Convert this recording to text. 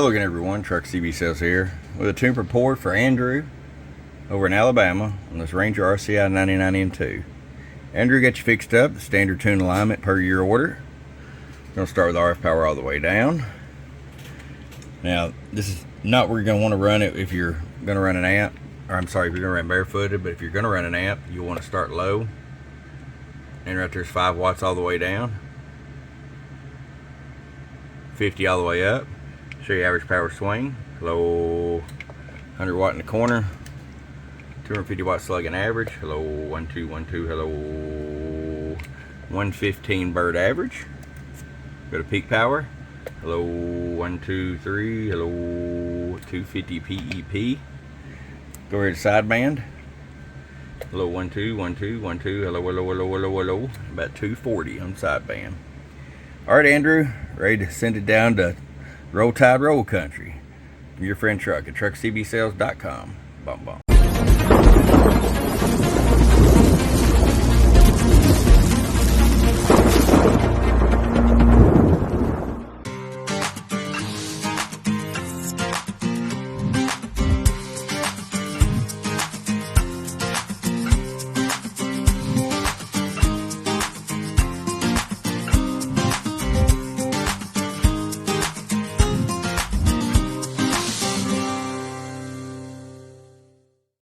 Hello again everyone, Truck CB Sales here with a tune report for Andrew over in Alabama on this Ranger RCI 99M2. Andrew got you fixed up, the standard tune alignment per your order. We're going to start with RF power all the way down. Now this is not where you're going to want to run it if you're going to run an amp, or I'm sorry, if you're going to run barefooted, but if you're going to run an amp, you'll want to start low. And right there's 5 watts all the way down, 50 all the way up. Show you average power swing. Hello, 100 watt in the corner, 250 watt slug and average. Hello, 1 2 1 2. Hello, 115 bird average. Go to peak power. Hello, 1 2 3. Hello, 250 PEP. Go over to sideband. Hello, 1 2 1 2 1 2. Hello, hello, hello, hello, hello. About 240 on sideband. All right, Andrew, ready to send it down to Roll Tide Roll Country from your friend Truck at truckcbsales.com. Bum bum.